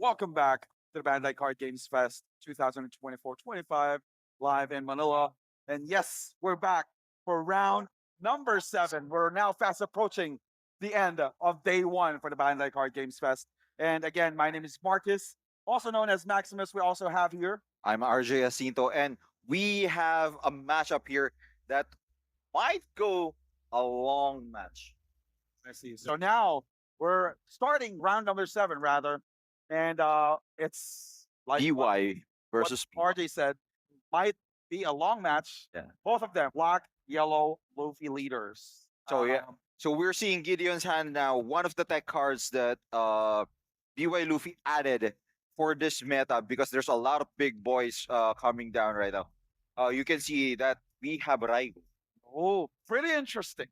Welcome back to the Bandai Card Games Fest 2024-25 live in Manila. And yes, we're back for round number 7. We're now fast approaching the end of day 1 for the Bandai Card Games Fest. And again, my name is Marcus, also known as Maximus. We also have here. I'm RJ Jacinto, and we have a matchup here that might go a long match. I see. So now we're starting round number 7, rather. And it's like BY what versus P. RJ said, might be a long match. Yeah. Both of them, black, yellow, Luffy leaders. So yeah. So we're seeing Gideon's hand now, one of the tech cards that BY Luffy added for this meta because there's a lot of big boys coming down right now. You can see that we have Raigo. Oh, pretty interesting.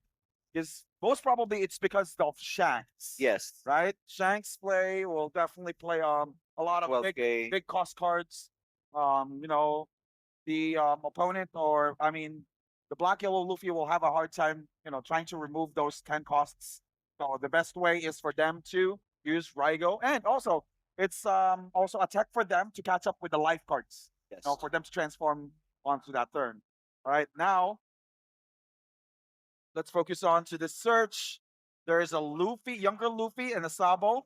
Because most probably it's because of Shanks. Yes. Right? Shanks play will definitely play a lot of 12K. big cost cards. You know, the opponent, or I mean the black yellow Luffy will have a hard time, trying to remove those 10 costs. So the best way is for them to use Raigo, and also it's also a tech for them to catch up with the life cards. Yes. For them to transform onto that turn. All right, now let's focus on to the search. There is a Luffy, younger Luffy, and a Sabo.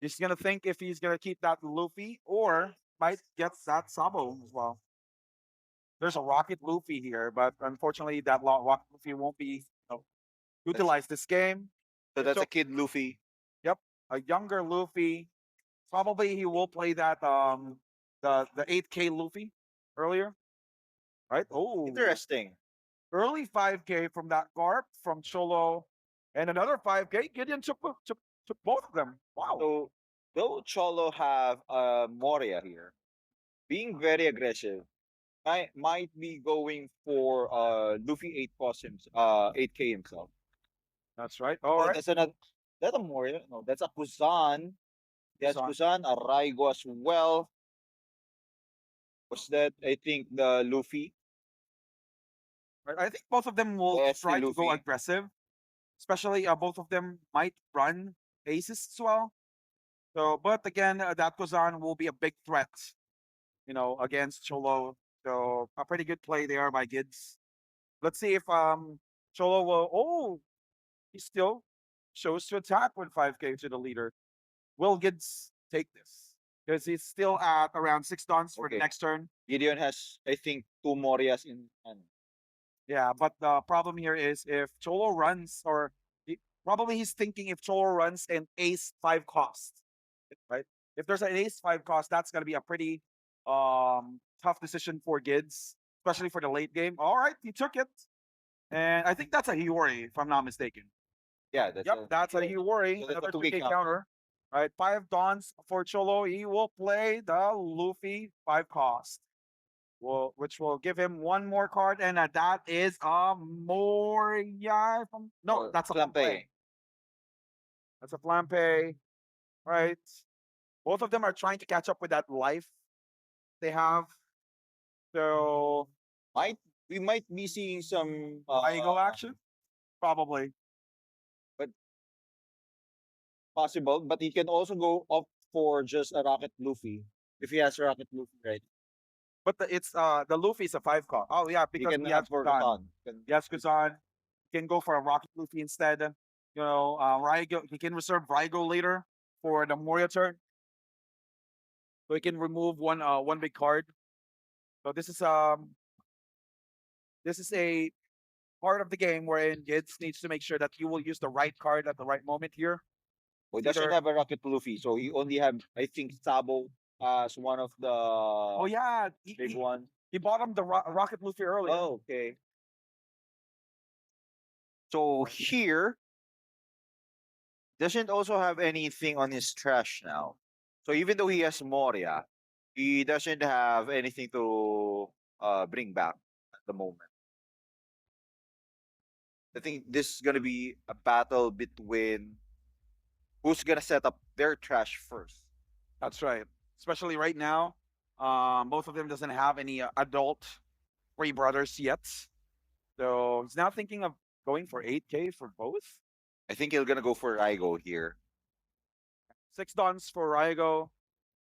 He's gonna think if he's gonna keep that Luffy or might get that Sabo as well. There's a Rocket Luffy here, but unfortunately, that Rocket Luffy won't be utilized this game. So that's a kid Luffy. Yep, a younger Luffy. Probably he will play that the 8K Luffy earlier, right? Oh, Interesting. early 5K from that Garp from Cholo, and another 5K. Gideon took both of them. Wow. So though Cholo have Moria here, being very aggressive, might be going for Luffy 8 costumes, 8K himself. That's right. All Oh, right. that's a Moria. No, that's a Kuzan. Yes, Kuzan. Kuzan, a Raigo as well. Was that I think the Luffy? Right. I think both of them will Yes, try to go Luffy. aggressive, especially both of them might run aces as well. So, but again, that Kuzan will be a big threat, against Cholo. So a pretty good play there by Gids. Let's see if Cholo will. Oh, he still shows to attack with 5K to the leader. Will Gids take this? Because he's still at around 6 dons for the Okay. next turn. Gideon has, I think, 2 Morias in hand. Yeah, but the problem here is if Cholo runs, or probably he's thinking if Cholo runs an ace 5 cost, right? If there's an ace 5 cost, that's gonna be a pretty tough decision for Gids, especially for the late game. All right, he took it, and I think that's a Hiyori, if I'm not mistaken. Yeah, That's a Hiyori, so that's a another 2K 2K counter. All right, 5 dons for Cholo. He will play the Luffy 5 cost. Which will give him one more card, and that is a Moria. No, that's a Flampe. That's a Flampe, right? Both of them are trying to catch up with that life they have. So We might be seeing some Igo action, probably. but possible. But he can also go up for just a Rocket Luffy if he has Rocket Luffy, right? But it's the Luffy is a 5 cost. Oh yeah, He because can we have for Kuzan. Kazan. Yes, Kuzan. He can go for a Rocket Luffy instead. Raigo. He can reserve Raigo later for the Moria turn. So he can remove one big card. So this is a part of the game wherein Gids needs to make sure that you will use the right card at the right moment here. He doesn't have a Rocket Luffy, so he only have I think Sabo as one of the Oh yeah, big ones. he bought him the Rocket Luffy earlier. Oh, okay. So here doesn't also have anything on his trash now. So even though he has Moria, he doesn't have anything to bring back at the moment. I think this is gonna be a battle between who's gonna set up their trash first. That's right. Especially right now, both of them doesn't have any adult three brothers yet. So he's now thinking of going for 8K for both. I think he's gonna go for Raigo here. 6 dons for Raigo.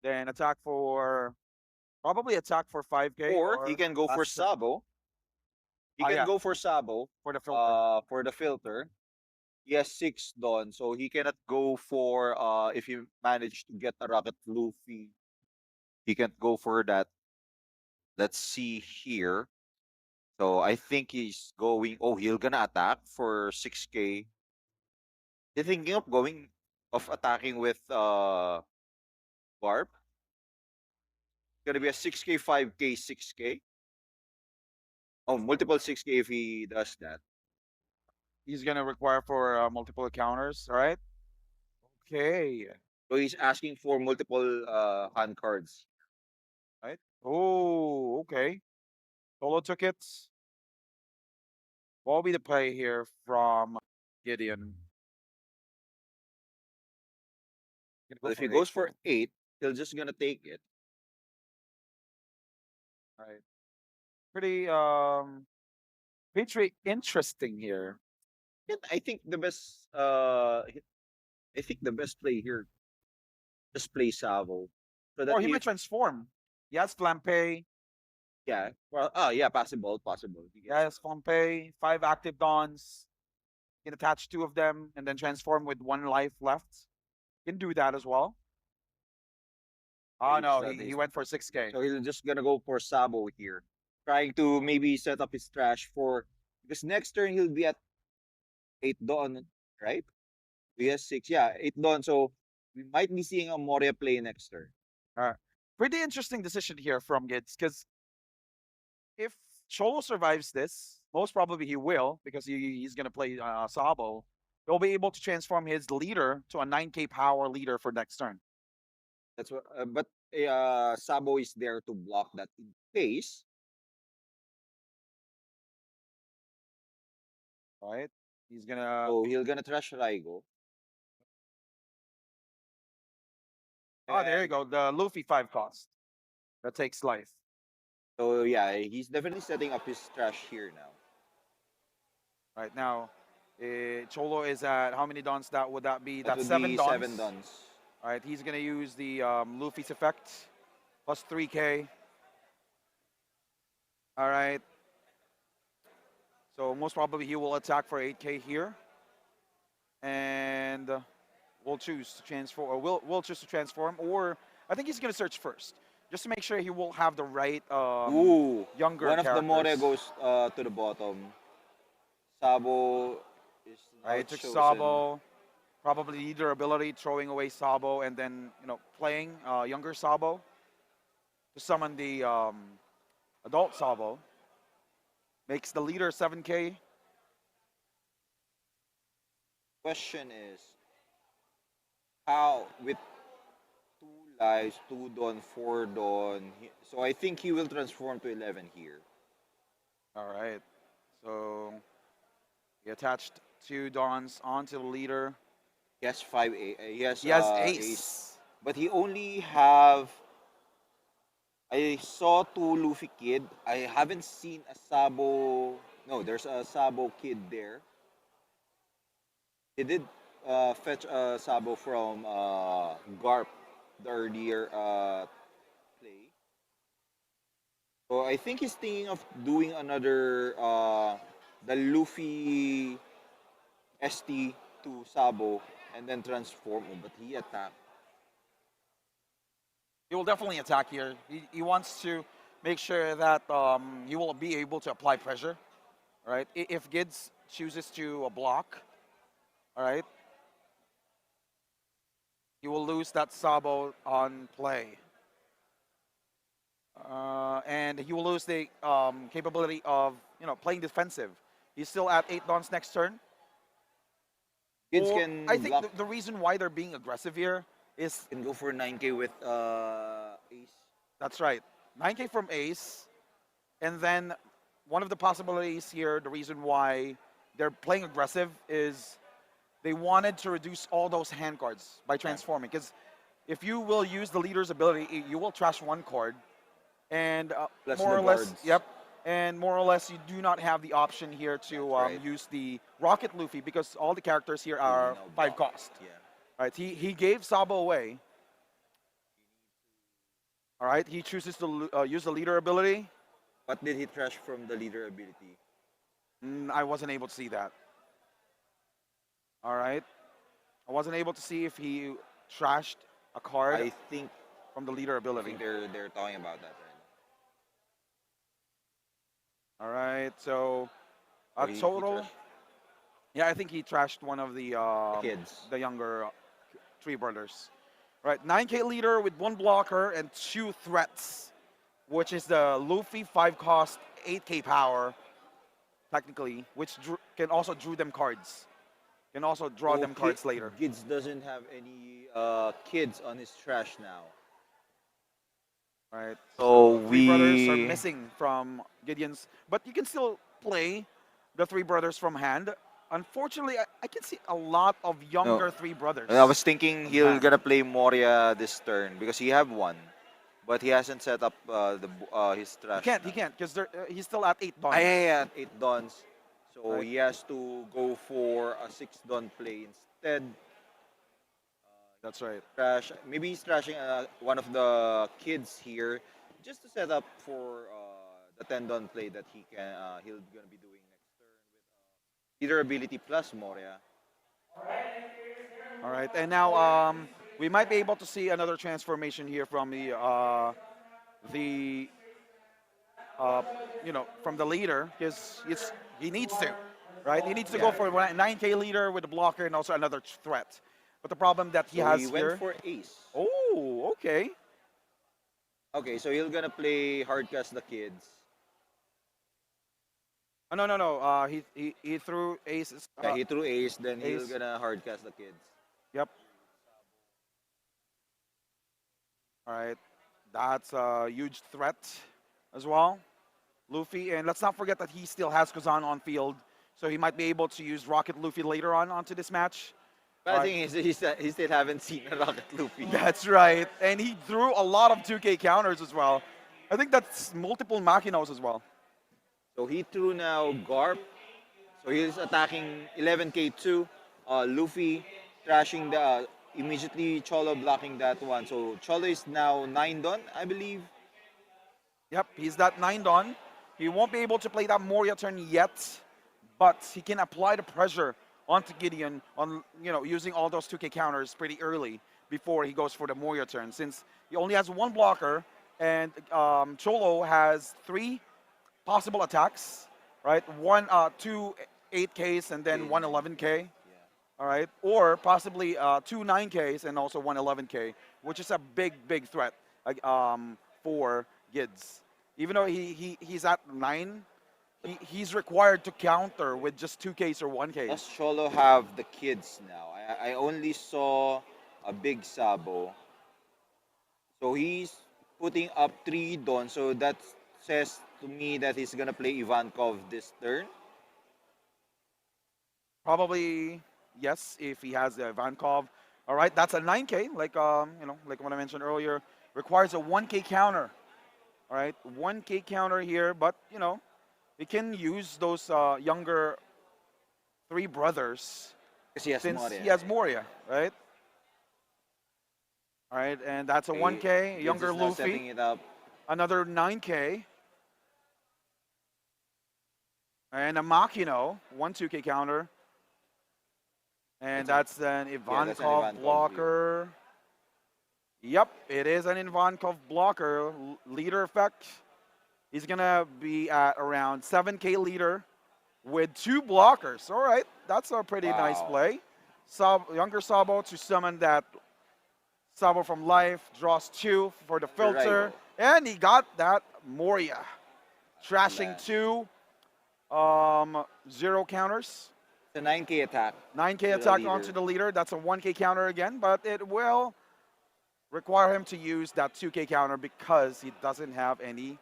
Then attack for probably attack for 5K Or he or can go for last turn. Sabo. He can Yeah, go for Sabo for the filter. for the filter. He has 6 Dawn, so he cannot go for if he managed to get a Rocket Luffy, he can't go for that. Let's see here. So I think he's going. Oh, he'll gonna attack for 6K. They're thinking of going of attacking with Warp. Gonna be a 6K, 5K, 6K. Oh, multiple 6K if he does that. He's gonna require for multiple encounters. All right. Okay. So he's asking for multiple hand cards, right? Oh, okay. Solo took it. What will be the play here from Gideon? Gonna So go if he for eight. goes for 8, he'll just gonna take it. All right. Pretty pretty interesting here. And I think the best I think the best play here just play Savo. So that Or he might if transform. Yes, Flampe. yeah, well yeah, possible, possible. He can, Yes, Flampe. 5 active dons. You can attach 2 of them and then transform with 1 life left. You can do that as well. Oh reach no, he this. went for 6K. So he's just gonna go for Sabo here. Trying to maybe set up his trash for because next turn he'll be at 8 Dawn, right? He has 6. Yeah, 8 Dawn. So we might be seeing a Moria play next turn. Pretty interesting decision here from Gids because if Cholo survives this, most probably he will because he's going to play Sabo. He'll be able to transform his leader to a 9K power leader for next turn. That's what but Sabo is there to block that in case. Right? He's going to. So he'll gonna trash Raigo. Oh, there you And go. The Luffy 5 cost. That takes life. so yeah, he's definitely setting up his trash here now. Right now, Cholo is at how many dons that would that be? That That's would 7 be dons. 7 Dons. All right, he's going to use the Luffy's effect plus 3K. All right. So most probably he will attack for 8K here. And we'll choose to transform, or we'll choose to transform, or I think he's going to search first, just to make sure he will have the right Ooh, younger one of the More characters. goes to the bottom. Sabo is now Right, took chosen. Sabo, probably leader ability, throwing away Sabo, and then playing younger Sabo to summon the adult Sabo. Makes the leader 7K. Question is how with 2 lives, 2 Dawn, 4 Dawn. So I think he will transform to 11 here. All right, so he attached 2 dons onto the leader. He has 5 he has He has ace, ace. but he only have. I saw 2 Luffy kid. I haven't seen a Sabo. No, there's a Sabo kid there. He did fetch a Sabo from Garp the earlier play. So I think he's thinking of doing another the Luffy ST to Sabo and then transform him, but he attacked. He will definitely attack here. He wants to make sure that he will be able to apply pressure. All right. If Gids chooses to block, all right, he will lose that Sabo on play. And he will lose the capability of playing defensive. He's still at 8 dons next turn. Kids Or I can think block, the reason why they're being aggressive here is can go for 9K with Ace. that's right. 9K from Ace, and then one of the possibilities here, the reason why they're playing aggressive is they wanted to reduce all those hand cards by Yeah. transforming. Because if you will use the leader's ability, you will trash 1 card, and Plus more the or less, guards. yep, and more or less, you do not have the option here That's to right. use the Rocket Luffy because all the characters here Will be are now 5 blocked. cost. Yeah. Right? He gave Sabo away. All right, he chooses to use the leader ability. What did he trash from the leader ability? I wasn't able to see that. All right, I wasn't able to see if he trashed a card I think from the leader I ability. think they're talking about that right All right, so now. a So he total. trashed Yeah, I think he trashed one of the kids. the younger three brothers. Right, 9K leader with one blocker and two threats, which is the Luffy 5 cost 8K power technically, which can also drew them cards. Can also draw them Okay, cards later. Gids doesn't have any kids on his trash now. Right, so So three brothers are we missing from Gideon's, but you can still play the three brothers from hand. Unfortunately, I can see a lot of no. younger three I brothers was thinking on he'll hand. gonna play Moria this turn because he have one, but he hasn't set up his trash He now. can't, because he's still at 8 Ah, dons. yeah, yeah, 8 dons. So Right, he has to go for a 6 don play instead. that's right. Maybe he's trashing one of the kids here just to set up for the 10 don play that he'll gonna be doing next turn with either ability plus Moria. All right, and now we might be able to see another transformation here from the uh, from the leader, because he needs to, right? He needs to go Yeah. for a 9K leader with a blocker and also another threat. But the problem that he So he has went here. for ace. Oh, okay. Okay, so he'll gonna play hardcast the kids. No, no, no. He threw aces. Yeah, he threw ace, then he'll Ace. gonna hardcast the kids. Yep. All right. That's a huge threat as well. Luffy, and let's not forget that he still has Kazan on field, so he might be able to use Rocket Luffy later on onto this match. All But I right. think he still haven't seen a Rocket Luffy. That's right. And he threw a lot of 2K counters as well. I think that's multiple Makinos as well. So he threw now Garp. So he's attacking 11k2. Luffy trashing the immediately Cholo blocking that one. So Cholo is now 9 don, I believe. Yep, he's that 9 Don. He won't be able to play that Moria turn yet, but he can apply the pressure onto Gideon on using all those 2K counters pretty early before he goes for the Moria turn, since he only has one blocker and Cholo has 3 possible attacks, right? Two 8Ks and then one 11K. All right, or possibly 2 9Ks and also one 11K, which is a big threat for Gids. Even though he's at 9, he's required to counter with just 2Ks or 1Ks. Does Cholo have the kids now? I only saw a big Sabo. So he's putting up 3 don. So that says to me that he's gonna play Ivankov this turn. Probably yes, if he has the Ivankov. All right, that's a 9K, like what I mentioned earlier, requires a 1K counter. All right, 1K counter here, but he can use those younger three brothers Because he has since Moria, he has right? Moria, right? All right, and that's a Okay, 1K, Gibbs younger is now setting Luffy, it up. another 9K, and a Makino, 2K counter, and that's an Yeah, that's an Ivankov Ivankov here. blocker. Yep, it is an Ivankov blocker, leader effect. He's gonna be at around 7K leader with 2 blockers. All right, that's a pretty nice Wow. play. Younger Sabo to summon that Sabo from life, draws 2 for the filter, Rival. and he got that Moria. Trashing Last. 2 0 counters. It's a 9k attack 9K to the attack onto leader. the leader. That's a 1K counter again, but it will require him to use that 2K counter because he doesn't have any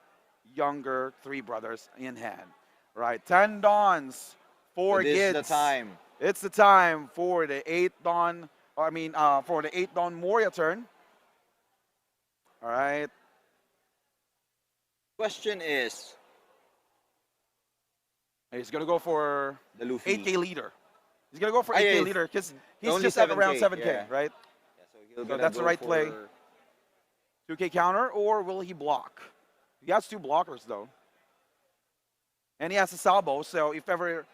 younger 3 brothers in hand. Right, 10 Dawns, So 4 this is the Gids. time. It's the time for the 8 Dawn, for the 8 Dawn Moria turn. All right, Question is he's going to go for the Luffy. 8K leader. He's going to go for Ah, yeah, 8K it's leader because he's only just at around 7K. 7K, Yeah. right? Yeah, so he'll So gonna that's the go right for play 2K counter, or will he block? He has two blockers though, and he has a Sabo. So if ever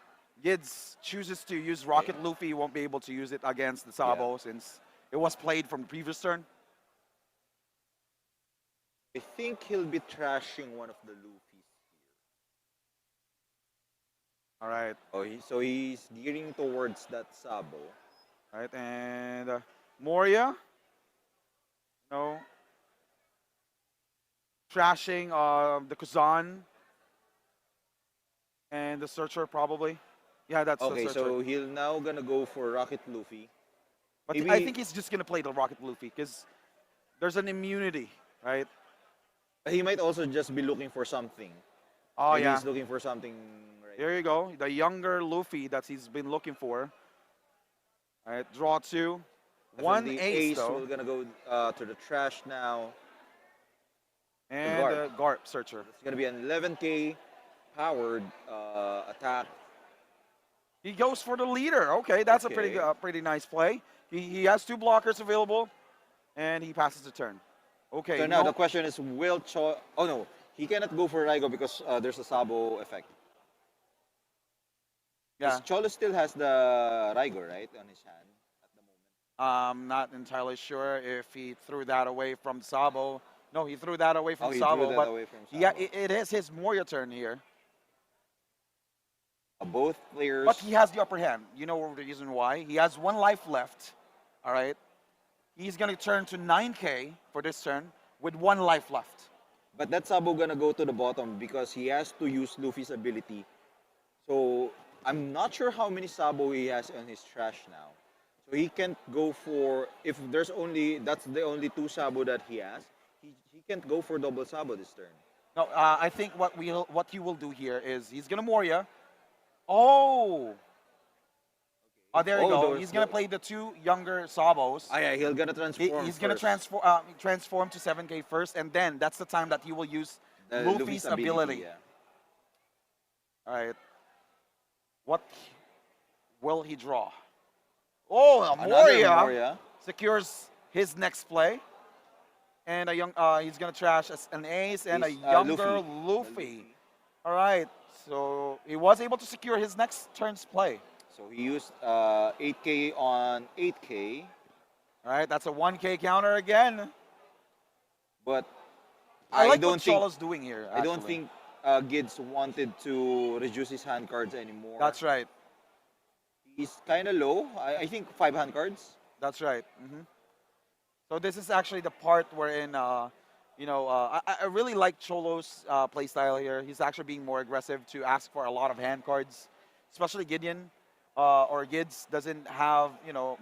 Gids chooses to use Okay. Rocket Luffy, he won't be able to use it against the Yeah. Sabo since it was played from the previous turn. I think he'll be trashing one of the Luffys here. All right, Oh, so he's gearing towards that Sabo. right, and Moria, no, trashing the Kuzan and the Searcher probably. Yeah, that's the Okay, Searcher. so he'll now gonna go for Rocket Luffy. But I Maybe think he's just gonna play the Rocket Luffy because there's an immunity, right? he might also just be looking for something. Oh Maybe yeah, he's looking for something right there you go. The younger Luffy that he's been looking for. All right, draw two. now. One Definitely ace Ace though, will gonna go to the trash now. The and Garp. the Garp Searcher. It's gonna be an 11k powered attack. He goes for the leader. Okay, that's a Okay. pretty nice play. He has two blockers available, and he passes the turn. Okay, So now the no, question is, will Cho? Oh no, he cannot go for Raigo because there's a Sabo effect. yeah, Because Cholo still has the Raigo right on his hand at the moment. I'm not entirely sure if he threw that away from Sabo. No, he threw that away Oh, from he threw Sabo, that but away from yeah, Sabo. it is his Moria turn here. Both But players. he has the upper hand. You know the reason why? He has one life left. All right. He's going to turn to 9K for this turn with one life left. But that Sabo gonna go to the bottom because he has to use Luffy's ability. So I'm not sure how many Sabo he has on his trash now. So he can't go for if there's only that's the only two Sabo that he has. He can't go for double Sabo this turn. No, I think what he will do here is he's going to Moria. Oh, there you Oh, go. those He's going to play the two younger Sabos. ah yeah, he'll gonna transform He's going to first. transform to 7K first, and then that's the time that he will use The Luffy's Luffy's ability, ability. yeah. All right. What will he draw? Oh, a Another Moria Moria. secures his next play. And a young, he's gonna trash an ace and a Is younger Luffy. The Luffy. Luffy. All right, so he was able to secure his next turn's play. So he used 8k on 8k, All right, that's a 1K counter again. but I I like what don't think Cholo's doing here. I don't Actually, think Gids wanted to reduce his hand cards anymore. that's right. He's kind of low. I think 5 hand cards. That's right. So this is actually the part wherein, I really like Cholo's play style here. He's actually being more aggressive to ask for a lot of hand cards, especially Gideon or Gids doesn't have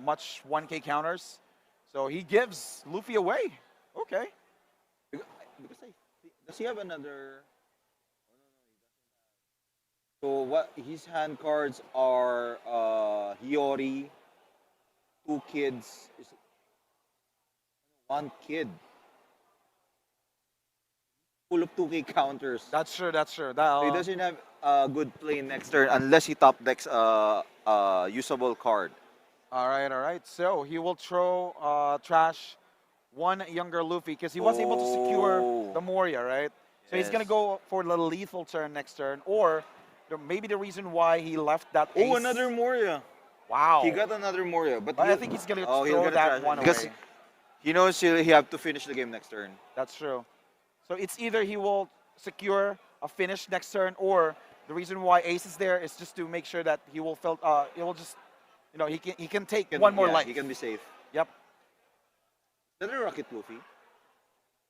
much 1K counters, so he gives Luffy away. Okay. Because does he have another? So what his hand cards are Hiyori, two kids, one kid, full of 2k counters. That's true. That's true. So he doesn't have a good play next turn unless he top decks a usable card. All right. All right. So he will throw trash one younger Luffy because he was able to secure Oh, the Moria, right? So he's gonna yes. go for the lethal turn next turn, or maybe the reason why he left that Oh, ace. another Moria. Wow. He got another Moria, but But I think he's gonna he'll throw get that trash one because away. he knows he have to finish the game next turn. That's true. So it's either he will secure a finish next turn, or the reason why ace is there is just to make sure that he will he will just he can take one more life. He can be safe. Yep, Is that a Rocket Luffy?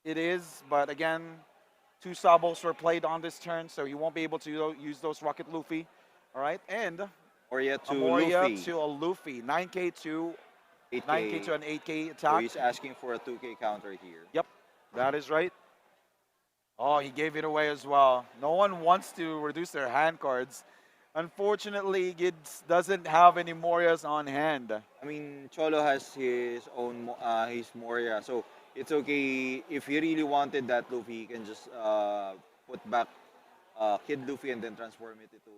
it is. But again, two Sabos were played on this turn, so he won't be able to use those Rocket Luffy. All right, and Moria to a Moria Luffy. to a Luffy, 9K to 8k. 9K to an 8K So attack. he's asking for a 2k counter here. Yep, that is right. Oh, he gave it away as well. No one wants to reduce their hand cards. Unfortunately, Gids doesn't have any Morias on hand. I mean, Cholo has his own his Moria, so it's okay if he really wanted that Luffy, he can just put back Kid Luffy and then transform it into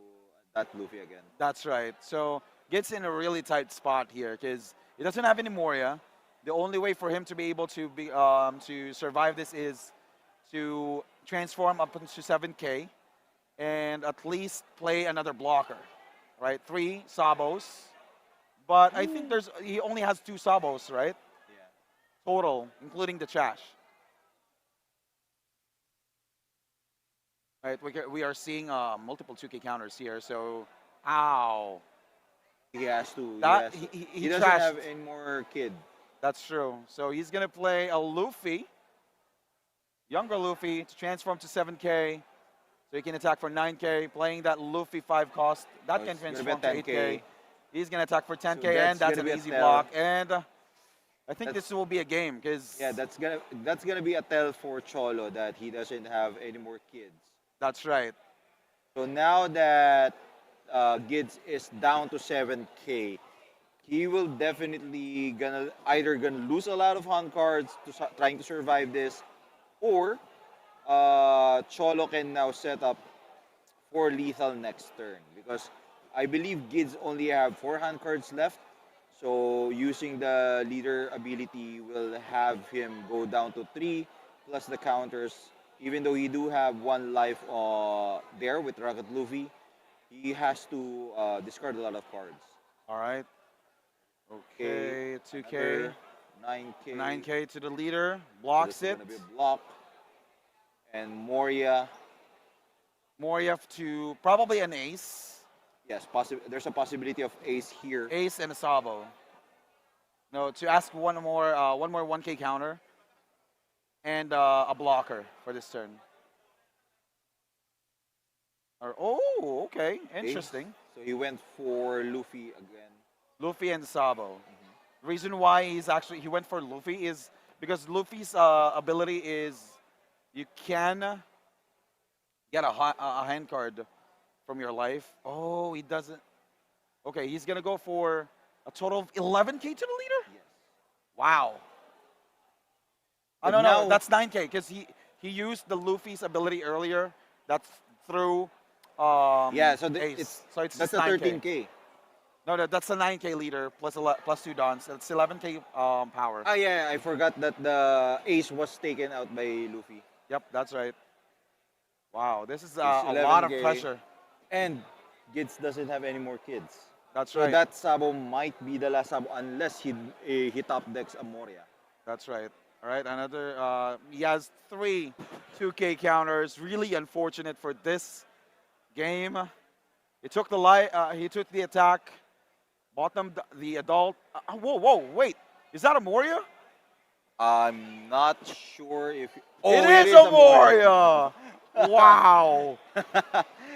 that Luffy again. That's right. So gets in a really tight spot here because he doesn't have any Moria. The only way for him to be able to survive this is to transform up into 7K and at least play another blocker, right? Three sabos, but I think he only has two sabos, right? Yeah. Total, including the trash. Right, we are seeing multiple 2K counters here. So, ow, He has to. He that has to. he He doesn't trashed. have any more kid. That's true. So he's gonna play a Luffy, younger Luffy, to transform to 7K. So he can attack for 9K, playing that Luffy 5 cost. So That can it's gonna be a transform to 8K. 10K. He's gonna attack for So 10K, and that's that's gonna an be a easy tell. block. And I think That's this will be a game yeah. because That's gonna be a tell for Cholo that he doesn't have any more kids. that's right. So now that Gids is down to 7K, he will definitely gonna lose a lot of hunt cards trying to survive this, or Cholo can now set up for lethal next turn because I believe Gids only have 4 hand cards left. So using the leader ability will have him go down to 3 plus the counters. Even though he do have 1 life there with Rocket Luffy, he has to discard a lot of cards. All right. Okay, Okay, 2K, another 9K. 9K to the leader, So this blocks is it. gonna be a block. And Moria, Moriev to probably an ace. yes, there's a possibility of ace here. Ace and a Sabo. No, to ask one more 1K counter and a blocker for this turn. Or oh, okay, Okay, interesting. so he went for Luffy again. Luffy and Sabo. Mhm. Reason why he went for Luffy is because Luffy's ability is you can get a hand card from your life. Oh, he doesn't. Okay, he's gonna go for a total of 11K to the leader. Yes. Wow. I But don't know. now, That's 9K because he used the Luffy's ability earlier. That's through yeah, so Ace. So it's that's just a 9K. 13K. No, no, that's a 9K leader plus plus two dons. It's 11K power. Ah, yeah, I forgot that the ace was taken out by Luffy. Yep, that's right. Wow, this is It's a lot of 11K. pressure. And Gids doesn't have any more kids. That's So right. that Sabo might be the last Sabo unless he top decks a Moria. That's right. All right, another. He has three 2K counters. Really unfortunate for this game. He took the light. He took the attack. Bottom the adult. Whoa, whoa, wait. Is that a Moria? I'm not sure if. It Oh, it is is a a Moria. Moria. Wow.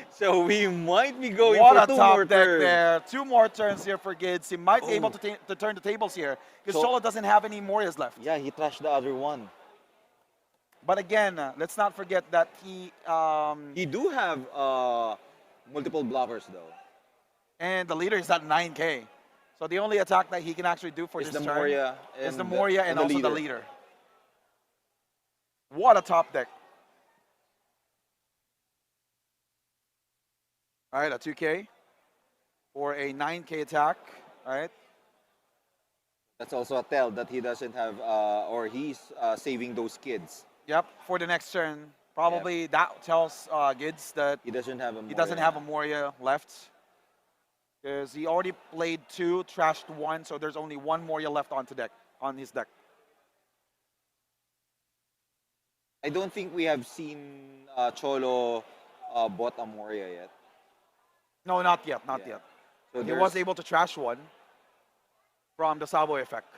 So we might be going What for a two top more deck turns. there. Two more turns here for Gids. He might be able Oh, to turn the tables here because so Solo doesn't have any Morias left. yeah, he trashed the other one. But again, let's not forget that he He do have multiple blockers though. and the leader is at 9K. So the only attack that he can actually do for Is this the turn Moria is the and Moria and the also the leader. leader. What a top deck. All right, a 2K for a 9K attack. All right. That's also a tell that he doesn't have, or he's saving those kids. Yep, for the next turn. Yep. Probably that tells Gids that He doesn't have a he doesn't Moria have a now. Moria left. Because he already played two, trashed one, so there's only one Moria left on his deck. I don't think we have seen Cholo bought a Moria yet. No, not yet, not Yeah. yet. So He there's was able to trash one from the Sabo effect.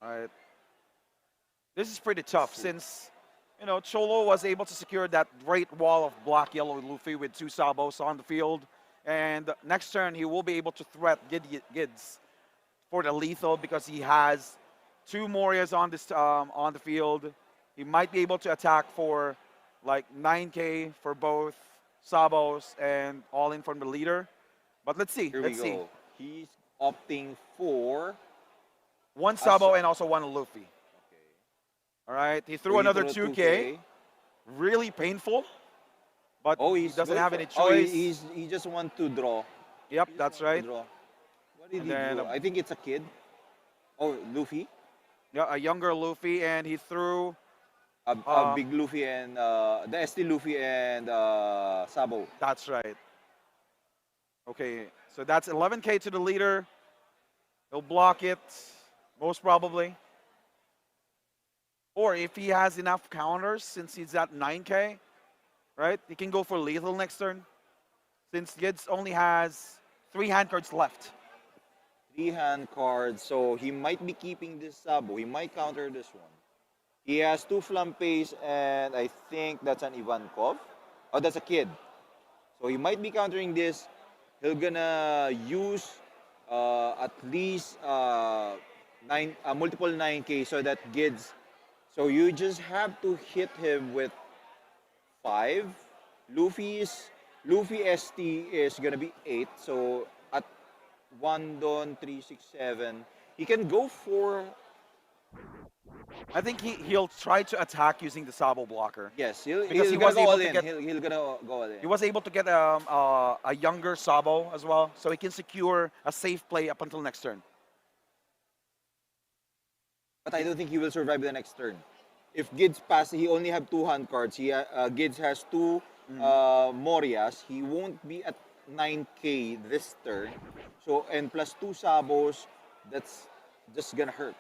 All right. This is pretty tough since, Cholo was able to secure that great wall of black, yellow Luffy with two Sabos on the field. And next turn, he will be able to threat Gids for the lethal because he has two Morias on the field. He might be able to attack for like 9K for both Sabos and all in from the leader. But let's see. here we Let's see. go. He's opting for One a Sabo and also one Luffy. Okay. All right. He So threw he another threw a 2K. Really painful. But Oh, he he's doesn't going have for. any Oh, choice. he just want to draw. Yep, He just that's want to right. draw. What did And he then draw? I think it's a kid. Oh, Luffy, Yeah, a younger Luffy, and he threw. a big Luffy and the ST Luffy and Sabo. That's right. Okay, so that's 11K to the leader. He'll block it, most probably. Or if he has enough counters, since he's at 9K, right? He can go for lethal next turn. Since Gids only has 3 hand cards left. 3 hand cards, so he might be keeping this Sabo. He might counter this one. He has 2 Flampeys, and I think that's an Ivankov. Oh, that's a kid. So he might be countering this. He'll gonna use at least multiple 9K so that Gids. So you just have to hit him with 5. Luffy ST is gonna be 8. So at 1 don 3 6 7, he can go for. I think he'll try to attack using the Sabo blocker. Yes, Because he'll he gonna was go all able to in. get He'll gonna go all in. he was able to get a younger Sabo as well, so he can secure a safe play up until next turn. But I don't think he will survive the next turn. If Gids passes, he only have 2 hand cards. Gids has 2 Morias. He won't be at 9K this turn. So and plus 2 Sabos, that's just gonna hurt.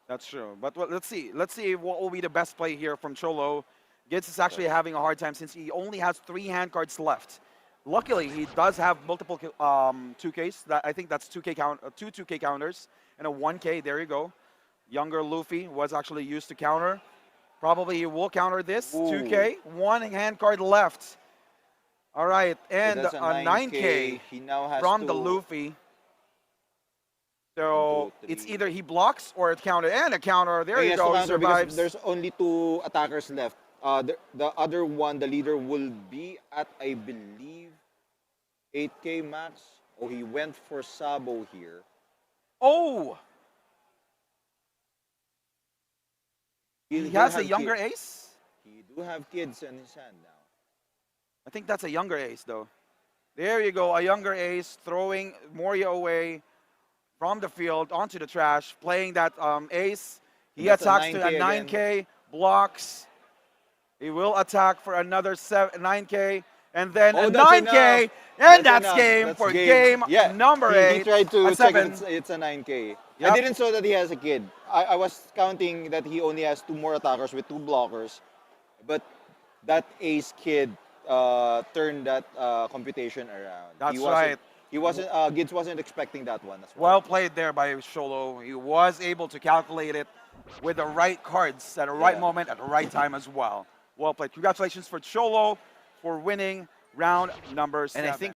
That's true. But let's see. Let's see what will be the best play here from Cholo. Gids is actually having a hard time since he only has 3 hand cards left. Luckily, he does have multiple 2Ks. I think that's 2K count, 2K counters and a 1K. There you go. Younger Luffy was actually used to counter. Probably he will counter this. Ooh. 2K. 1 hand card left. All right. So And that's a 9K He now has from to, the Luffy. 1, So 2, it's 3. either he blocks or it counter. And a counter. There He you has to go. He counter because survives. there's only 2 attackers left. The other one, the leader, will be at, I believe, 8K max. Oh, he went for Sabo here. Oh! He He'll has a have younger kid- ace? He do have kids in his hand now. I think that's a younger ace, though. There you go. A younger ace throwing Moria away from the field onto the trash, playing that ace. He That's a attacks to a 9K 9K, blocks. He will attack for another 9K, and then Oh, a that's 9K, enough. and That's that's enough. game That's for game. game Yeah, number he 8. tried to a check 7. if it's a 9K. Yep. I didn't saw that he has a kid. I was counting that he only has 2 more attackers with 2 blockers. But that ace kid turned that computation around. That's right. He wasn't. Gids wasn't expecting that one as Well played there by Sholo. He was able to calculate it with the right cards at the right Yeah. moment at the right time as well. Well played. Congratulations for Cholo for winning round number 7. And I think